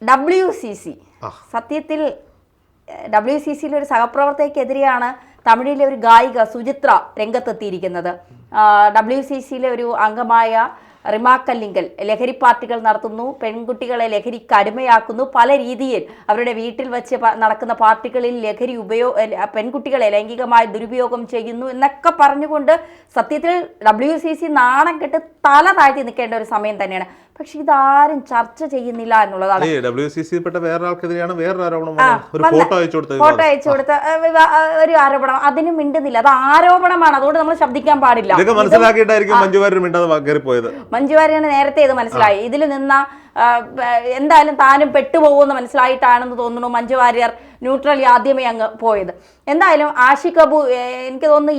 WCC സത്യത്തിൽ WCCയിലെ ഒരു സഹപ്രവർത്തകയ്ക്കെതിരെയാണ് തമിഴിലെ ഒരു ഗായിക സുചിത്ര രംഗത്തെത്തിയിരിക്കുന്നത്. WCCയിലെ ഒരു അംഗമായ റിമാ കല്ലിങ്കൽ ലഹരി പാർട്ടികൾ നടത്തുന്നു, പെൺകുട്ടികളെ ലഹരിക്ക് അടിമയാക്കുന്നു, പല രീതിയിൽ അവരുടെ വീട്ടിൽ വെച്ച് നടക്കുന്ന പാർട്ടികളിൽ ലഹരി പെൺകുട്ടികളെ ലൈംഗികമായി ദുരുപയോഗം ചെയ്യുന്നു എന്നൊക്കെ പറഞ്ഞുകൊണ്ട് സത്യത്തിൽ WCC നാണം കെട്ട് തല താഴ്ത്തി നിൽക്കേണ്ട ഒരു സമയം തന്നെയാണ്. പക്ഷെ ഇതാരും ചർച്ച ചെയ്യുന്നില്ല എന്നുള്ളതാണ്. ഫോട്ടോ അയച്ചു കൊടുത്ത ഒരു ആരോപണം, അതിനും മിണ്ടുന്നില്ല. അത് ആരോപണമാണ്, അതുകൊണ്ട് നമ്മൾ ശബ്ദിക്കാൻ പാടില്ല. മഞ്ജു വാര്യന് നേരത്തെ ഇത് മനസ്സിലായി. ഇതിൽ നിന്ന എന്തായാലും താനും പെട്ടുപോകുമെന്ന് മനസ്സിലായിട്ടാണെന്ന് തോന്നുന്നു മഞ്ജു വാര്യർ ന്യൂട്രലി ആദ്യമേ അങ്ങ് പോയത്. എന്തായാലും ആഷിഖ് അബു, എനിക്ക് തോന്നുന്നു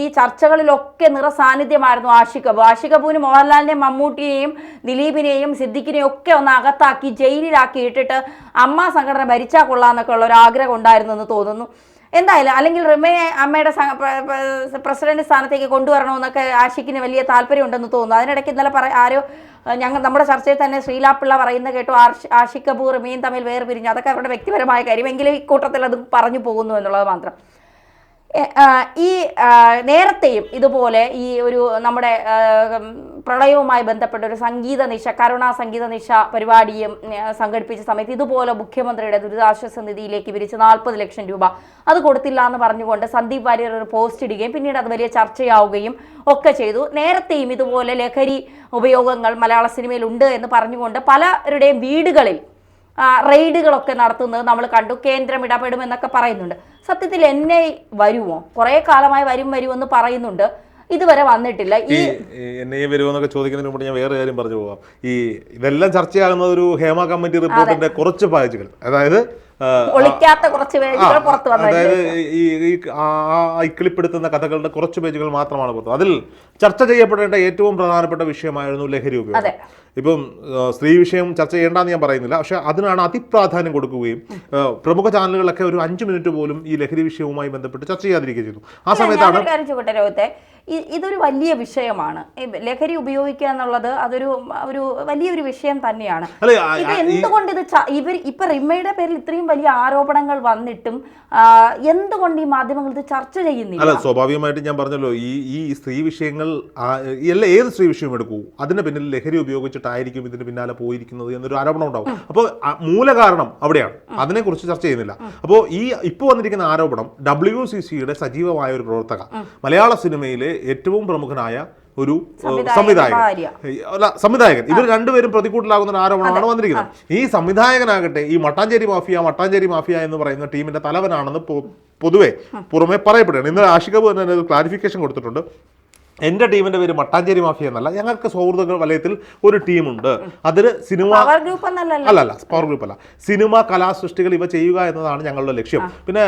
ഈ ചർച്ചകളിലൊക്കെ നിറസാന്നിധ്യമായിരുന്നു ആഷിഖ് അബു. ആഷിഖ് അബുവിന് മോഹൻലാലിനെയും മമ്മൂട്ടിയെയും ദിലീപിനെയും സിദ്ദിഖിനെയും ഒക്കെ ഒന്ന് അകത്താക്കി ജയിലിലാക്കി ഇട്ടിട്ട് അമ്മ സംഘടന ഭരിച്ചാൽ കൊള്ളാന്നൊക്കെ ഉള്ള ഒരു ആഗ്രഹം ഉണ്ടായിരുന്നു എന്ന് തോന്നുന്നു. എന്തായാലും അല്ലെങ്കിൽ റിമയെ അമ്മയുടെ പ്രസിഡന്റ് സ്ഥാനത്തേക്ക് കൊണ്ടുവരണമെന്നൊക്കെ ആഷിഖിന് വലിയ താല്പര്യമുണ്ടെന്ന് തോന്നുന്നു. അതിനിടയ്ക്ക് ഇന്നലെ നമ്മുടെ ചർച്ചയിൽ തന്നെ ശ്രീലാപ്പിള്ള പറയുന്ന കേട്ടു, ആഷിഖ് അബു റിമയും തമ്മിൽ വേർപിരിഞ്ഞു. അതൊക്കെ അവരുടെ വ്യക്തിപരമായ കാര്യം, എങ്കിലും ഇക്കൂട്ടത്തിൽ അത് പറഞ്ഞു പോകുന്നു എന്നുള്ളത് മാത്രം. ഈ നേരത്തെയും ഇതുപോലെ ഈ ഒരു നമ്മുടെ പ്രളയവുമായി ബന്ധപ്പെട്ട ഒരു സംഗീത നിശ, കരുണാ സംഗീത നിശ പരിപാടിയും സംഘടിപ്പിച്ച സമയത്ത് ഇതുപോലെ മുഖ്യമന്ത്രിയുടെ ദുരിതാശ്വാസ നിധിയിലേക്ക് വിരിച്ച് 40 ലക്ഷം രൂപ അത് കൊടുത്തില്ല എന്ന് പറഞ്ഞുകൊണ്ട് സന്ദീപ് വാര്യർ ഒരു പോസ്റ്റ് ഇടുകയും പിന്നീട് അത് വലിയ ചർച്ചയാവുകയും ഒക്കെ ചെയ്തു. നേരത്തെയും ഇതുപോലെ ലഹരി ഉപയോഗങ്ങൾ മലയാള സിനിമയിൽ ഉണ്ട് എന്ന് പറഞ്ഞുകൊണ്ട് പലരുടെയും വീടുകളിൽ റെയ്ഡുകളൊക്കെ നടത്തുന്നത് നമ്മൾ കണ്ടു. കേന്ദ്രം ഇടപെടുമെന്നൊക്കെ പറയുന്നുണ്ട്. സത്യത്തിൽ എന്നെ വരുമോ? കുറേ കാലമായി വരുമെന്ന് പറയുന്നുണ്ട്, ഇതുവരെ വന്നിട്ടില്ല. ഈ എന്നെ വരുമെന്നൊക്കെ ചോദിക്കുന്നതിന് മുമ്പ് ഞാൻ വേറെ കാര്യം പറഞ്ഞു പോകാം. ഇതെല്ലാം ചർച്ചയാകുന്ന ഒരു ഹേമ കമ്മിറ്റി റിപ്പോർട്ടിന്റെ കുറച്ച് പേജുകൾ, അതായത് ഒളിക്കാത്ത കുറച്ച് പേജുകൾ പുറത്തു വന്നു. അതായത് ഇക്കിളിപ്പെടുത്തുന്ന കഥകളുടെ കുറച്ച് പേജുകൾ മാത്രമാണ് പുറത്ത്. അതിൽ ചർച്ച ചെയ്യപ്പെടേണ്ട ഏറ്റവും പ്രധാനപ്പെട്ട വിഷയമായിരുന്നു ലഹരി ഉപയോഗം. ഇപ്പം സ്ത്രീ വിഷയം ചർച്ച ചെയ്യേണ്ടെന്ന് ഞാൻ പറയുന്നില്ല, പക്ഷെ അതിനാണ് അതിപ്രാധാന്യം കൊടുക്കുകയും പ്രമുഖ ചാനലുകളൊക്കെ ഒരു 5 മിനിറ്റ് പോലും ഈ ലഹരി വിഷയവുമായി ബന്ധപ്പെട്ട് ചർച്ച ചെയ്യാതിരിക്കുകയും ചെയ്തു. ആ സമയത്താണ് ഇതൊരു വലിയ വിഷയമാണ്. ലഹരി ഉപയോഗിക്കുക എന്നുള്ളത് അതൊരു വലിയൊരു വിഷയം തന്നെയാണ്. എന്തുകൊണ്ട് ഇപ്പൊ റിമയുടെ പേരിൽ ഇത്രയും വലിയ ആരോപണങ്ങൾ വന്നിട്ടും എന്തുകൊണ്ട് ഈ മാധ്യമങ്ങൾ ഇത് ചർച്ച ചെയ്യുന്നില്ല? അല്ല, സ്വാഭാവികമായിട്ട് ഞാൻ പറഞ്ഞല്ലോ, ഈ സ്ത്രീ വിഷയങ്ങൾ ഏത് സ്ത്രീ വിഷയം എടുക്കൂ, അതിന് പിന്നിൽ ലഹരി ഉപയോഗിച്ചിട്ടായിരിക്കും ഇതിന് പിന്നാലെ പോയിരിക്കുന്നത് എന്നൊരു ആരോപണം ഉണ്ടാവും. അപ്പോൾ മൂല കാരണം അവിടെയാണ്, അതിനെക്കുറിച്ച് ചർച്ച ചെയ്യുന്നില്ല. അപ്പോൾ ഇപ്പോൾ വന്നിരിക്കുന്ന ആരോപണം WCCയുടെ സജീവമായ ഒരു പ്രവർത്തക, മലയാള സിനിമയിലെ ഏറ്റവും പ്രമുഖനായ ഒരു സംവിധായകൻ, ഇവർ രണ്ടുപേരും പ്രതികൂട്ടിലാകുന്ന ഒരു ആരോപണമാണ് വന്നിരിക്കുന്നത്. ഈ സംവിധായകനാകട്ടെ ഈ മട്ടാഞ്ചേരി മാഫിയ എന്ന് പറയുന്ന ടീമിന്റെ തലവനാണെന്ന് പൊതുവെ പുറമെ പറയപ്പെടുകയാണ്. ഇന്നലെ ആഷിഖ് അബു തന്നെ ഒരു ക്ലാരിഫിക്കേഷൻ കൊടുത്തിട്ടുണ്ട്. എൻ്റെ ടീമിന്റെ പേര് മട്ടാഞ്ചേരി മാഫിയ എന്നല്ല, ഞങ്ങൾക്ക് സൗഹൃദ വലയത്തിൽ ഒരു ടീമുണ്ട്, അതിൽ സിനിമ അല്ലല്ല, പവർ ഗ്രൂപ്പ് അല്ല, സിനിമ കലാസൃഷ്ടികൾ ഇവ ചെയ്യുക എന്നതാണ് ഞങ്ങളുടെ ലക്ഷ്യം. പിന്നെ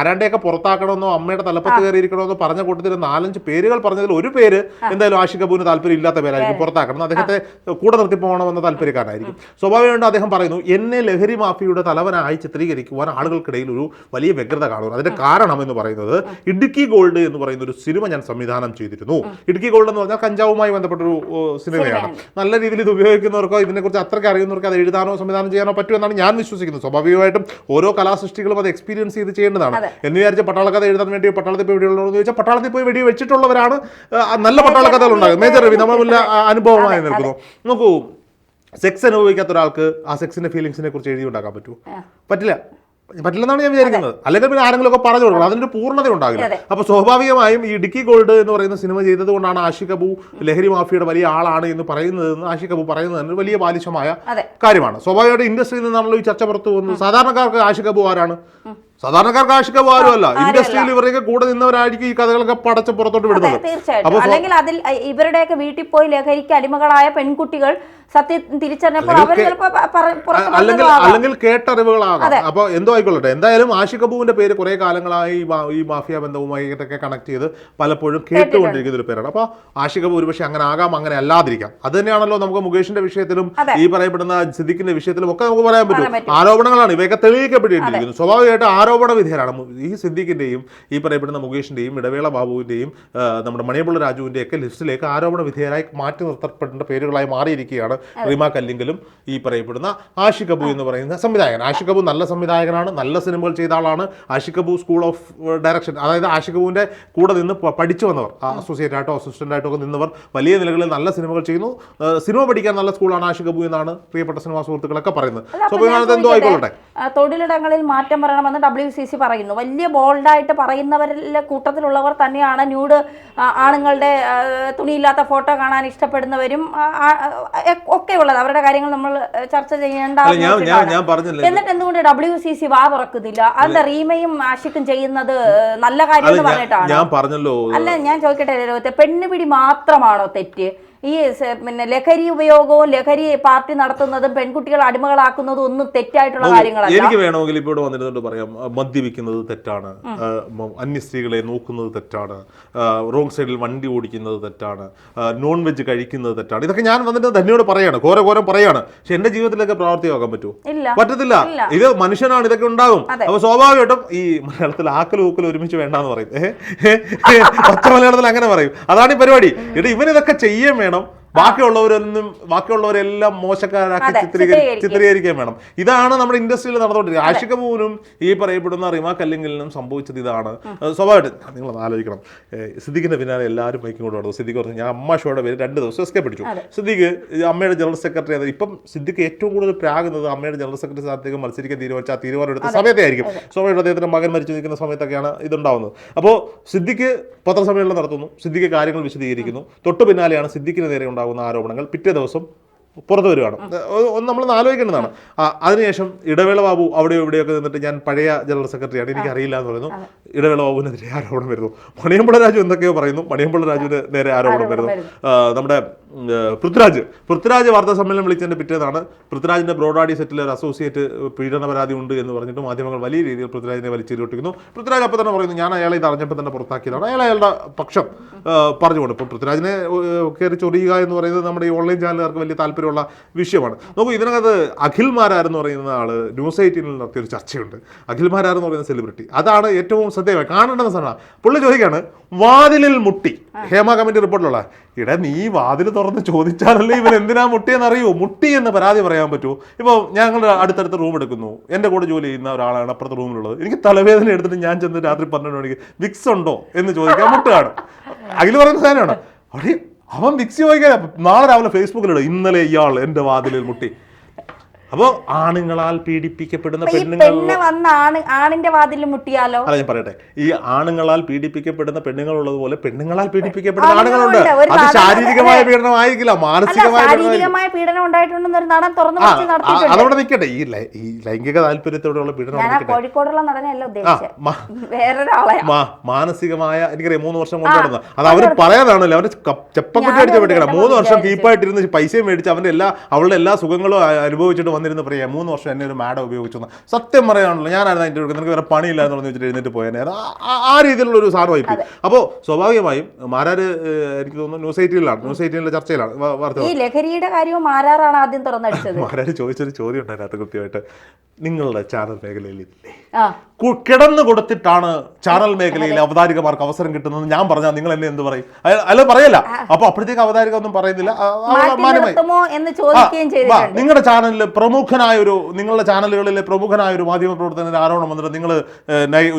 ആരാണ്ടെയൊക്കെ പുറത്താക്കണമെന്നോ അമ്മയുടെ തലപ്പത്ത് കയറിയിരിക്കണമെന്നോ പറഞ്ഞ കൂട്ടത്തിൽ 4-5 പേരുകൾ പറഞ്ഞതിൽ ഒരു പേര് എന്തായാലും ആഷിഖ് അബുവിന് താല്പര്യം ഇല്ലാത്ത പേരായിരിക്കും, പുറത്താക്കണം, അദ്ദേഹത്തെ കൂടെ നിർത്തി പോകണമെന്ന താല്പര്യക്കാരനായിരിക്കും. സ്വാഭാവികമായിട്ട് അദ്ദേഹം പറയുന്നു, എന്നെ ലഹരി മാഫിയയുടെ തലവനായി ചിത്രീകരിക്കുവാൻ ആളുകൾക്കിടയിൽ ഒരു വലിയ വ്യഗ്രത കാണുന്നു. അതിന്റെ കാരണം എന്ന് പറയുന്നത് ഇടുക്കി ഗോൾഡ് എന്ന് പറയുന്ന ഒരു സിനിമ ഞാൻ സംവിധാനം ചെയ്തിരുന്നു. ഇടുക്കി ഗോൾഡ് എന്ന് പറഞ്ഞാൽ കഞ്ചാവുമായി ബന്ധപ്പെട്ടൊരു സിനിമയാണ്. നല്ല രീതിയിൽ ഇത് ഉപയോഗിക്കുന്നവർക്കോ ഇതിനെക്കുറിച്ച് അത്രയ്ക്ക് അറിയുന്നവർക്ക് അത് എഴുതാനോ സംവിധാനം ചെയ്യാനോ പറ്റുമെന്നാണ് ഞാൻ വിശ്വസിക്കുന്നത്. സ്വാഭാവികമായിട്ടും ഓരോ കലാസൃഷ്ടികളും അത് എക്സ്പീരിയൻസ് ചെയ്ത് ചെയ്യേണ്ടതാണ്. എന്ന് വിചാരിച്ച പട്ടാളക്കഥ എഴുതാൻ വേണ്ടി പട്ടാളത്തിൽ പോയി വെടിയുള്ളതെന്ന് ചോദിച്ചാൽ പട്ടാളത്തിൽ പോയി വെടി വെച്ചിട്ടുള്ളവരാണ് നല്ല പട്ടാളക്കഥകൾ ഉണ്ടാകുന്നത്. മേജർ രവി നമ്മളുള്ള അനുഭവമായി നിൽക്കുന്നു. നോക്കൂ, സെക്സ് അനുഭവിക്കാത്ത ഒരാൾക്ക് ആ സെക്സിന്റെ ഫീലിംഗ്സിനെ കുറിച്ച് എഴുതി ഉണ്ടാക്കാൻ പറ്റില്ലെന്നാണ് ഞാൻ വിചാരിക്കുന്നത്. അല്ലെങ്കിൽ പിന്നെ ആരെങ്കിലും ഒക്കെ പറഞ്ഞു കൊടുക്കണം, അതിൻ്റെ പൂർണ്ണത ഉണ്ടാകില്ല. അപ്പോൾ സ്വാഭാവികമായും ഈ ഇടുക്കി ഗോൾഡ് എന്ന് പറയുന്ന സിനിമ ചെയ്തത് കൊണ്ടാണ് ആഷിഖ് അബു ലഹരി മാഫിയയുടെ വലിയ ആളാണ് എന്ന് പറയുന്നതെന്ന് ആഷിഖ് അബു പറയുന്നത് വലിയ ബാലിശമായ കാര്യമാണ്. സ്വാഭാവികമായിട്ട് ഇൻഡസ്ട്രിയിൽ നിന്നാണല്ലോ ഈ ചർച്ച പുറത്തു പോകുന്നത്. സാധാരണക്കാർക്ക് ആഷിഖ് അബു ആരാണ്? സാധാരണക്കാർക്ക് ആഷിഖ് അബു ആരുമല്ല, ഇൻഡസ്ട്രിയിൽ ഇവരൊക്കെ കൂടെ നിന്നവരായിരിക്കും ഈ കഥകളൊക്കെ പടച്ച് പുറത്തോട്ട് വിടുന്നത്. തീർച്ചയായിട്ടും. അല്ലെങ്കിൽ അതിൽ ഇവരുടെയൊക്കെ വീട്ടിൽ പോയി ലഹരിക്ക് അടിമകളായ പെൺകുട്ടികൾ സത്യം തിരിച്ചറിഞ്ഞപ്പോൾ അല്ലെങ്കിൽ കേട്ടറിവുകളാകാം. അപ്പൊ എന്തോ ആയിക്കൊള്ളട്ടെ, എന്തായാലും ആഷിഖ് അബുവിന്റെ പേര് കുറെ കാലങ്ങളായി ഈ മാഫിയ ബന്ധവുമായിട്ടൊക്കെ കണക്ട് ചെയ്ത് പലപ്പോഴും കേട്ടുകൊണ്ടിരിക്കുന്ന ഒരു പേരാണ്. അപ്പൊ ആഷിഖ് അബു ഒരുപക്ഷെ അങ്ങനെ ആകാം, അങ്ങനെ അല്ലാതിരിക്കാം. അത് തന്നെയാണല്ലോ നമുക്ക് മുകേഷിന്റെ വിഷയത്തിലും ഈ പറയപ്പെടുന്ന സിദ്ദിഖിന്റെ വിഷയത്തിലും ഒക്കെ നമുക്ക് പറയാൻ പറ്റും. ആരോപണങ്ങളാണ്, ഇവയൊക്കെ തെളിയിക്കപ്പെട്ടിരിക്കുന്നു. സ്വാഭാവികമായിട്ട് ആരോപണ വിധേയരാണ് ഈ സിദ്ദിഖിന്റെയും ഈ പറയപ്പെടുന്ന മുകേഷിന്റെയും ഇടവേള ബാബുവിന്റെയും നമ്മുടെ മണിയമ്പിള്ള രാജുവിന്റെ ഒക്കെ ലിസ്റ്റിലേക്ക് ആരോപണ വിധേയരായി മാറ്റി നിർത്തപ്പെടേണ്ട പേരുകളായി മാറിയിരിക്കുകയാണ് റിമ കല്ലിങ്കലും ഈ പറയപ്പെടുന്ന ആഷിഖ് അബു എന്ന് പറയുന്ന സംവിധായകൻ. ആഷിഖ് അബു നല്ല സംവിധായകനാണ്, നല്ല സിനിമകൾ ചെയ്ത ആളാണ്. Aashiq Abu school of direction, അതായത് ആഷിഖ് അബുവിന്റെ കൂടെ നിന്ന് പഠിച്ചു വന്നവർ, അസോസിയേറ്റ് ആയിട്ടോ അസിസ്റ്റന്റ് ആയിട്ടോ ഒക്കെ നിന്നവർ വലിയ നിലകളിൽ നല്ല സിനിമകൾ ചെയ്യുന്നു. സിനിമ പഠിക്കാൻ നല്ല സ്കൂളാണ് ആഷിഖ് അബു എന്നാണ് പ്രിയപ്പെട്ട സിനിമാ സുഹൃത്തുക്കളൊക്കെ പറയുന്നത്. സ്വാഭാവികമായിട്ട് എന്തോ ആയിക്കൊള്ളട്ടെ, തൊഴിലിടങ്ങളിൽ മാറ്റം വരണമെന്ന് WCC പറയുന്നു. വലിയ ബോൾഡായിട്ട് പറയുന്നവരിലെ കൂട്ടത്തിലുള്ളവർ തന്നെയാണ് ന്യൂഡ് ആണുങ്ങളുടെ തുണിയില്ലാത്ത ഫോട്ടോ കാണാൻ ഇഷ്ടപ്പെടുന്നവരും ഒക്കെ ഉള്ളത്. അവരുടെ കാര്യങ്ങൾ നമ്മൾ ചർച്ച ചെയ്യേണ്ട. എന്നിട്ട് എന്തുകൊണ്ട് WCC വാ തുറക്കുന്നില്ല? അതിന്റെ റീമയും ആഷിഖും ചെയ്യുന്നത് നല്ല കാര്യം എന്ന് പറഞ്ഞിട്ടാണ്. ഞാൻ പറഞ്ഞല്ലോ. അല്ല, ഞാൻ ചോദിക്കട്ടെ, പെണ്ണുപിടി മാത്രമാണോ തെറ്റ്? ഈ പിന്നെ ലഹരി ഉപയോഗവും ലഹരി പാർട്ടി നടത്തുന്നതും പെൺകുട്ടികൾ അടിമകളാക്കുന്നതും ഒന്നും തെറ്റായിട്ടുള്ള കാര്യങ്ങളല്ല. എനിക്ക് വേണമെങ്കിൽ ഇപ്പോൾ വന്നിരുന്നുകൊണ്ട് പറയാം, മദ്യപിക്കുന്നത് തെറ്റാണ്, അന്യ സ്ത്രീകളെ നോക്കുന്നത് തെറ്റാണ്, റോങ് സൈഡിൽ വണ്ടി ഓടിക്കുന്നത് തെറ്റാണ്, നോൺ വെജ് കഴിക്കുന്നത് തെറ്റാണ്. ഇതൊക്കെ ഞാൻ വന്നിട്ട് തന്നെയോട് പറയാണ്, ഘോരം പറയാണ്. പക്ഷെ എന്റെ ജീവിതത്തിലൊക്കെ പ്രാവർത്തികമാക്കാൻ പറ്റുമോ? പറ്റത്തില്ല. ഇത് മനുഷ്യനാണ്, ഇതൊക്കെ ഉണ്ടാകും. അപ്പൊ സ്വാഭാവികമായിട്ടും ഈ മലയാളത്തിൽ ആക്കലും ഊക്കലും ഒരുമിച്ച് വേണ്ടാന്ന് പറയും, പച്ച മലയാളത്തിൽ അങ്ങനെ പറയും. അതാണ് ഈ പരിപാടി. ഇവനിതൊക്കെ ചെയ്യാൻ വേണം, ബാക്കിയുള്ളവരെല്ലാം മോശക്കാരാക്കി ചിത്രീകരിക്കാൻ വേണം. ഇതാണ് നമ്മുടെ ഇൻഡസ്ട്രിയിൽ നടന്നുകൊണ്ടിരിക്കുന്നത്. ആഷിഖ് അബുവിനും ഈ പറയപ്പെടുന്ന റിമ കല്ലിങ്കലിനും സംഭവിച്ചത് ഇതാണ്. സ്വാഭാവികമായിട്ട് നിങ്ങൾ ആലോചിക്കണം, സിദ്ദിഖിന്റെ പിന്നാലെ എല്ലാവരും ബൈക്കും കൊണ്ട് നടന്നു. സിദ്ദിഖ് പറഞ്ഞു ഞാൻ അമ്മ ഷോയുടെ പേര് 2 ദിവസം എസ്കേ പിടിച്ചു. സിദ്ദിഖ് അമ്മയുടെ ജനറൽ സെക്രട്ടറി ആയത്. ഇപ്പം സിദ്ദിഖ് ഏറ്റവും കൂടുതൽ പ്രാകുന്നത് അമ്മയുടെ ജനറൽ സെക്രട്ടറി സ്ഥാനത്തേക്ക് മത്സരിക്കാൻ തീരുമാനിച്ച ആ തീരുമാനം എടുത്ത സമയത്തേ ആയിരിക്കും. സ്വാഭാവികമായിട്ട് അദ്ദേഹത്തിന്റെ മകൻ മരിച്ചു നിൽക്കുന്ന സമയത്തൊക്കെയാണ് ഇതുണ്ടാവുന്നത്. അപ്പോൾ സിദ്ദിഖ് പത്രസമ്മേളനം നടത്തുന്നു, സിദ്ദിഖ് കാര്യങ്ങൾ വിശദീകരിക്കുന്നു. തൊട്ടു പിന്നാലെയാണ് സിദ്ദിഖിന് നേരെ ഉണ്ടാകുന്ന ആരോപണങ്ങൾ പിറ്റേ ദിവസം പുറത്തു വരികയാണ്. നമ്മളൊന്ന് ആലോചിക്കേണ്ടതാണ്. അതിനുശേഷം ഇടവേള ബാബു അവിടെയോ ഇവിടെയൊക്കെ നിന്നിട്ട് ഞാൻ പഴയ ജനറൽ സെക്രട്ടറിയാണ്, എനിക്ക് അറിയില്ല എന്ന് പറയുന്നു. ഇടവേള ബാബുവിനെതിരെ ആരോപണം വരുന്നു. മണിയമ്പിള്ള രാജു എന്തൊക്കെയോ പറയുന്നു, മണിയമ്പിള്ള രാജുവിന് നേരെ ആരോപണം വരുന്നു. നമ്മുടെ പൃഥ്വിരാജ് വാർത്താ സമ്മേളനം വിളിച്ചതിന്റെ പിറ്റേന്നാണ് പൃഥ്വിരാജിന്റെ ബ്രോഡാഡി സെറ്റിൽ ഒരു അസോസിയേറ്റ് പീഡന പരാതി ഉണ്ട് എന്ന് പറഞ്ഞിട്ട് മാധ്യമങ്ങൾ വലിയ രീതിയിൽ പൃഥ്വിരാജിനെ വലിച്ചെറിയൊട്ടിക്കുന്നു. പൃഥ്വിരാജ് അപ്പോൾ തന്നെ പറയുന്നു ഞാൻ അയാളെ ഇത് അറിഞ്ഞപ്പോൾ തന്നെ പുറത്താക്കിയതാണ്. അയാളുടെ പക്ഷം പറഞ്ഞുകൊണ്ട് ഇപ്പോൾ പൃഥ്വിരാജിനെ കയറി ചൊറിയുക എന്ന് പറയുന്നത് നമ്മുടെ ഈ ഓൺലൈൻ ചാനലുകാർക്ക് വലിയ താല്പര്യമുള്ള വിഷയമാണ്. നോക്കൂ, ഇതിനകത്ത് അഖിൽ മാരാർ എന്ന് പറയുന്ന ആള് ന്യൂസ് 18 നടത്തിയൊരു ചർച്ചയുണ്ട്. അഖിൽ മാരാർ എന്ന് പറയുന്ന സെലിബ്രിറ്റി, അതാണ് ഏറ്റവും ശ്രദ്ധേയമായി കാണേണ്ട സാധനം. പുള്ളി ചോദിക്കാണ്, വാതിലിൽ മുട്ടി ഹേമ കമ്മിറ്റി റിപ്പോർട്ടിലുള്ള നീ വാതിൽ തുറന്ന് ചോദിച്ചാലല്ലേ ഇവൻ എന്തിനാ മുട്ടിയെന്ന് അറിയൂ. മുട്ടി എന്ന് പരാതി പറയാൻ പറ്റുമോ? ഇപ്പോൾ ഞങ്ങൾ അടുത്തടുത്ത് റൂം എടുക്കുന്നു, എൻ്റെ കൂടെ ജോലി ചെയ്യുന്ന ഒരാളാണ് അപ്പുറത്തെ റൂമിലുള്ളത്. എനിക്ക് തലവേദന എടുത്തിട്ട് ഞാൻ ചെന്ന് രാത്രി 12 മണിക്ക് വിക്സ് ഉണ്ടോ എന്ന് ചോദിക്കാൻ മുട്ടുകയാണ്. അഖിൽ പറയുന്ന സാധനമാണ്. അവിടെ അവൻ വിക്സ് ചോദിക്കാൻ നാളെ രാവിലെ ഫേസ്ബുക്കിലിടും, ഇന്നലെ ഇയാൾ എൻ്റെ വാതിലിൽ മുട്ടി. അപ്പോ ആണുങ്ങളാൽ പീഡിപ്പിക്കപ്പെടുന്ന ആണിന്റെ വാതിൽ മുട്ടിയാലോ? അല്ല, ഞാൻ പറയട്ടെ, ഈ ആണുങ്ങളാൽ പീഡിപ്പിക്കപ്പെടുന്ന പെണ്ണുങ്ങളുള്ളതുപോലെ പെണ്ണുങ്ങളാൽ പീഡിപ്പിക്കപ്പെടുന്ന ആണുങ്ങളുണ്ട്. അത് ശാരീരികമായ പീഡനം ആയിരിക്കില്ല, മാനസികമായ പീഡനം ഉണ്ടായിട്ടുണ്ടെന്ന് ഒരു നടൻ തുറന്നു അതവിടെ നിൽക്കട്ടെ. ഈ ലൈംഗിക താല്പര്യത്തോടെയുള്ള പീഡനം കോഴിക്കോടുള്ള നടനല്ല ഉദ്ദേശിച്ചത്, മാനസികമായ എനിക്കറിയാം 3 വർഷം കൊണ്ട് നടന്ന അത് അവര് പറയാനാണല്ലോ. അവര് ചെപ്പക്കുറ്റി അടിച്ച് പഠിക്കണം. 3 വർഷം കീപ്പായിട്ടിരുന്ന് പൈസയും മേടിച്ച് അവളുടെ എല്ലാ സുഖങ്ങളും അനുഭവിച്ചിട്ട് വന്നിരുന്ന് പറയാം 3 വർഷം എന്നെ ഒരു മാഡം ഉപയോഗിച്ചു. സത്യം പറയാണല്ലോ, ഞാനായിരുന്നു അതിൻ്റെ നിനക്ക് വേറെ പണിയില്ലാന്ന് പറഞ്ഞു വെച്ചിട്ട് എഴുന്നേറ്റ് പോയാൽ ആ രീതിയിലുള്ള ഒരു സാധനമായിപ്പോയി. അപ്പോൾ സ്വാഭാവികമായും മാരാര് എനിക്ക് തോന്നുന്നു ന്യൂസ് 18 ന്യൂസ് 18 ചർച്ചയിലാണ് വാർത്ത. ഈ ലഹരിയുടെ കാര്യവും മാരാറാണ് ആദ്യം തുറന്നടിച്ചത്. മാരാര് ചോദിച്ചൊരു ചോദ്യം ഉണ്ടായിരുന്നു കൃത്യമായിട്ട്, നിങ്ങളുടെ ചാനൽ മേഖലയിൽ ഇല്ലേ കിടന്നു കൊടുത്തിട്ടാണ് ചാനൽ മേഖലയിൽ അവതാരികമാർക്ക് അവസരം കിട്ടുന്നത് ഞാൻ പറഞ്ഞാൽ നിങ്ങൾ എന്നെ എന്ത് പറയും? അല്ല പറയല്ല. അപ്പൊ അപ്പോഴത്തേക്ക് അവതാരിക ഒന്നും പറയുന്നില്ല. നിങ്ങളുടെ ചാനലിൽ നിങ്ങളുടെ ചാനലുകളിലെ പ്രമുഖനായ ഒരു മാധ്യമ പ്രവർത്തകന്റെ ആരോപണം വന്നിട്ട് നിങ്ങൾ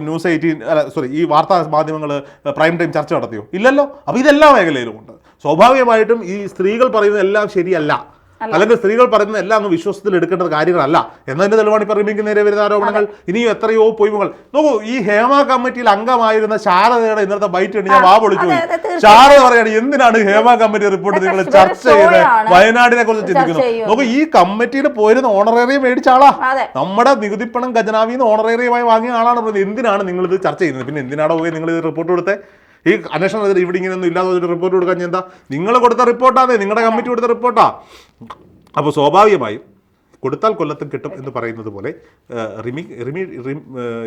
ന്യൂസ് 18 ഈ വാർത്താ മാധ്യമങ്ങൾ പ്രൈം ടൈം ചർച്ച നടത്തിയോ? ഇല്ലല്ലോ. അപ്പൊ ഇതെല്ലാ മേഖലയിലും ഉണ്ട്. സ്വാഭാവികമായിട്ടും ഈ സ്ത്രീകൾ പറയുന്നത് എല്ലാം ശരിയല്ല, അല്ലെങ്കിൽ സ്ത്രീകൾ പറയുന്നത് എല്ലാം അങ്ങ് വിശ്വാസത്തിൽ എടുക്കേണ്ട കാര്യങ്ങളല്ല എന്നതിന്റെ തെളിവാണ് ഇപ്പൊ റിമിക്ക് നേരെ വരുന്ന ആരോപണങ്ങൾ. ഇനിയും എത്രയോ പൊയ്മുകൾ. നോക്കൂ, ഈ ഹേമ കമ്മിറ്റിയിൽ അംഗമായിരുന്ന ശാരദയുടെ ഇന്നത്തെ ബൈറ്റ് കണ്ട് ഞാൻ വാ പൊളിച്ചു പോയി. ശാരദ പറയാണ്, എന്തിനാണ് ഹേമ കമ്മിറ്റി റിപ്പോർട്ട് നിങ്ങൾ ചർച്ച ചെയ്ത് വയനാടിനെ കുറിച്ച് ചിന്തിക്കുന്നു? നോക്കൂ, ഈ കമ്മിറ്റിയിൽ പോയിരുന്ന ഓണറേറിയം മേടിച്ച ആളാ, നമ്മുടെ നികുതിപ്പണം ഖജനാവിന്ന് ഓണറേറിയമായി വാങ്ങിയ ആളാണ് പറയുന്നത്. എന്തിനാണ് നിങ്ങൾ ഇത് ചർച്ച ചെയ്യുന്നത്? പിന്നെ എന്തിനാണോ പോയി നിങ്ങൾ ഇത് റിപ്പോർട്ട് കൊടുത്തേ? ഈ അന്വേഷണം ഇവിടെ ഇങ്ങനെയൊന്നും ഇല്ലാതെ വെച്ചിട്ട് റിപ്പോർട്ട് കൊടുക്കാൻ എന്താ? നിങ്ങൾ കൊടുത്ത റിപ്പോർട്ടാണ്, നിങ്ങളുടെ കമ്മിറ്റി കൊടുത്ത റിപ്പോർട്ടാ. അപ്പോൾ സ്വാഭാവികമായും കൊടുത്താൽ കൊല്ലത്തും കിട്ടും എന്ന് പറയുന്നത് പോലെ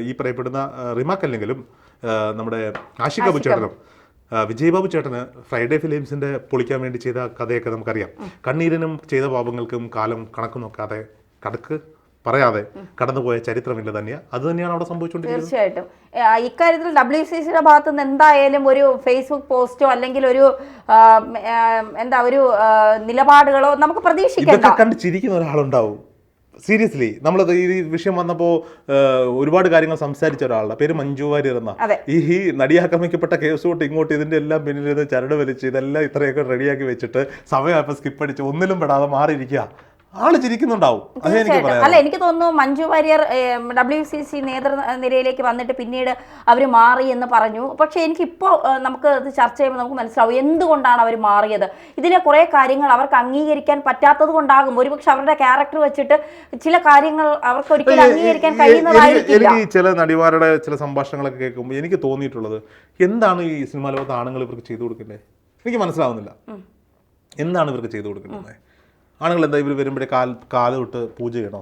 ഈ പറയപ്പെടുന്ന റിമാക്കല്ലെങ്കിലും നമ്മുടെ ആഷിഖ് അബു ചേട്ടനും വിജയ് ബാബു ചേട്ടന് ഫ്രൈഡേ ഫിലിംസിന്റെ പൊളിക്കാൻ വേണ്ടി ചെയ്ത കഥയൊക്കെ നമുക്കറിയാം. കണ്ണീരിനും ചെയ്ത പാപങ്ങൾക്കും കാലം കണക്ക് നോക്കാതെ കടക്ക് പറയാതെ കടന്നുപോയ ചരിത്രമില്ല തന്നെയാ. അത് തന്നെയാണ് അവിടെ സംഭവിച്ചുകൊണ്ടിരിക്കുന്നത്. തീർച്ചയായിട്ടും ഇക്കാര്യത്തിൽ WCCയുടെ ഭാഗത്തു നിന്ന് എന്തായാലും ഒരു ഫേസ്ബുക്ക് പോസ്റ്റോ അല്ലെങ്കിൽ ഒരു ഒരു നിലപാടുകളോ നമുക്ക് പ്രതീക്ഷിക്കാം. ഇതൊക്കെ കണ്ട് ചിരിക്കുന്ന ഒരാളുണ്ടാവും. സീരിയസ്ലി നമ്മളത് ഈ വിഷയം വന്നപ്പോൾ ഒരുപാട് കാര്യങ്ങൾ സംസാരിച്ച ഒരാളുടെ പേര് മഞ്ജു വാര്യർ എന്ന. ഈ നടിയാക്രമിക്കപ്പെട്ട കേസ് തൊട്ട് ഇങ്ങോട്ട് ഇതിന്റെ എല്ലാം പിന്നിൽ ചരട് വലിച്ച് ഇതെല്ലാം ഇത്രയൊക്കെ റെഡിയാക്കി വെച്ചിട്ട് സമയം സ്കിപ്പ് അടിച്ച് ഒന്നിലും പെടാതെ മാറിയിരിക്കുക. ആള് ചിരിക്കുന്നുണ്ടാവും. അല്ല, എനിക്ക് തോന്നുന്നു മഞ്ജു വാര്യർ WCC നേതൃനിരയിലേക്ക് വന്നിട്ട് പിന്നീട് അവർ മാറി എന്ന് പറഞ്ഞു. പക്ഷെ എനിക്കിപ്പോൾ നമുക്ക് ഇത് ചർച്ച ചെയ്യുമ്പോൾ നമുക്ക് മനസ്സിലാവും എന്തുകൊണ്ടാണ് അവർ മാറിയത്. ഇതിലെ കുറേ കാര്യങ്ങൾ അവർക്ക് അംഗീകരിക്കാൻ പറ്റാത്തത് കൊണ്ടാകും. ഒരുപക്ഷെ അവരുടെ ക്യാരക്ടർ വെച്ചിട്ട് ചില കാര്യങ്ങൾ അവർക്ക് ഒരിക്കലും അംഗീകരിക്കാൻ കഴിയുന്നതായിരിക്കില്ല. എനിക്ക് ചില നടിമാരുടെ ചില സംഭാഷണങ്ങളൊക്കെ കേൾക്കുമ്പോൾ എനിക്ക് തോന്നിയിട്ടുള്ളത്, എന്താണ് ഈ സിനിമാ ലോകത്ത് ആണുങ്ങൾ ഇവർക്ക് ചെയ്തു കൊടുക്കേണ്ടത് എനിക്ക് മനസ്സിലാവുന്നില്ല. എന്താണ് ഇവർക്ക് ചെയ്തു കൊടുക്കേണ്ടത്? ആണുങ്ങൾ എന്താ ഇവർ വരുമ്പോഴേ കാല് തൊട്ട് പൂജ ചെയ്യണോ?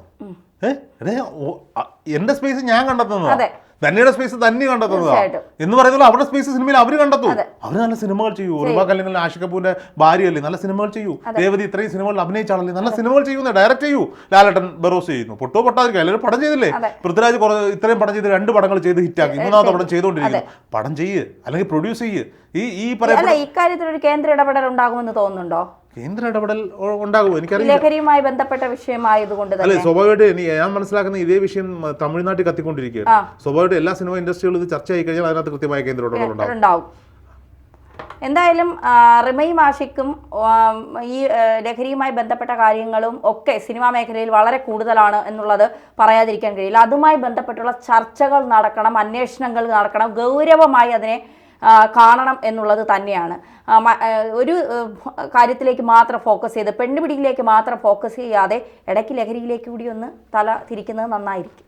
എന്റെ സ്പേസ് ഞാൻ കണ്ടെത്തുന്നതാ, ധന്യയുടെ സ്പേസ് ധന്യ കണ്ടെത്തുന്നതാ എന്ന് പറയുന്നത്. അവരുടെ സ്പേസ് സിനിമയിൽ അവർ കണ്ടെത്തും. അവർ നല്ല സിനിമകൾ ചെയ്യൂ. ഒരുപാട് അല്ലെങ്കിൽ ആഷിഖ് കപൂറിന്റെ ഭാര്യയല്ലേ, നല്ല സിനിമകൾ ചെയ്യൂ. രേവതി ഇത്രയും സിനിമകൾ അഭിനയിച്ചാണല്ലേ, നല്ല സിനിമകൾ ചെയ്യുന്നത്. ഡയറക്റ്റ് ചെയ്യൂ. ലാലേട്ടൻ ബറോസ് ചെയ്യുന്നു, പൊട്ടോ പൊട്ടാതിരിക്കും. എല്ലാവരും പടം ചെയ്തില്ലേ? പൃഥ്വിരാജ് ഇത്രയും പടം ചെയ്ത് 2 പടങ്ങൾ ചെയ്ത് ഹിറ്റാക്കി, 3ാമത്തെ പടം ചെയ്തുകൊണ്ടിരിക്കുന്നു. പടം ചെയ്യ്, അല്ലെങ്കിൽ പ്രൊഡ്യൂസ് ചെയ്യ്. ഇക്കാര്യത്തിൽ ഒരു കേന്ദ്ര ഇടപെടൽ ഉണ്ടാകുമെന്ന് തോന്നുന്നുണ്ടോ? കേന്ദ്ര ഇടപെടൽ ഉണ്ടാകുമോ എനിക്കറിയില്ല. ലഹരിയുമായി ബന്ധപ്പെട്ട വിഷയമായതുകൊണ്ട് അല്ലെ, സ്വാഭാവികമായിട്ട് ഞാൻ മനസ്സിലാക്കുന്ന ഇതേ വിഷയം തമിഴ്നാട്ടിൽ കത്തിക്കൊണ്ടിരിക്കുകയാണ്. സ്വാഭാവികമായിട്ട് എല്ലാ സിനിമ ഇൻഡസ്ട്രികളും ഇത് ചർച്ചയായി കഴിഞ്ഞാൽ അതിനകത്ത് കൃത്യമായ കേന്ദ്ര ഇടപെടൽ ഉണ്ടാവും. എന്തായാലും റിമയും ആഷിക്കും ഈ ലഹരിയുമായി ബന്ധപ്പെട്ട കാര്യങ്ങളും ഒക്കെ സിനിമാ മേഖലയിൽ വളരെ കൂടുതലാണ് എന്നുള്ളത് പറയാതിരിക്കാൻ കഴിയില്ല. അതുമായി ബന്ധപ്പെട്ടുള്ള ചർച്ചകൾ നടക്കണം, അന്വേഷണങ്ങൾ നടക്കണം, ഗൗരവമായി അതിനെ കാണണം എന്നുള്ളത് തന്നെയാണ്. ഒരു കാര്യത്തിലേക്ക് മാത്രം ഫോക്കസ് ചെയ്ത് പെണ്ണുപിടിയിലേക്ക് മാത്രം ഫോക്കസ് ചെയ്യാതെ ഇടയ്ക്ക് ലഹരിയിലേക്ക് കൂടി ഒന്ന് തല തിരിക്കുന്നത് നന്നായിരിക്കും.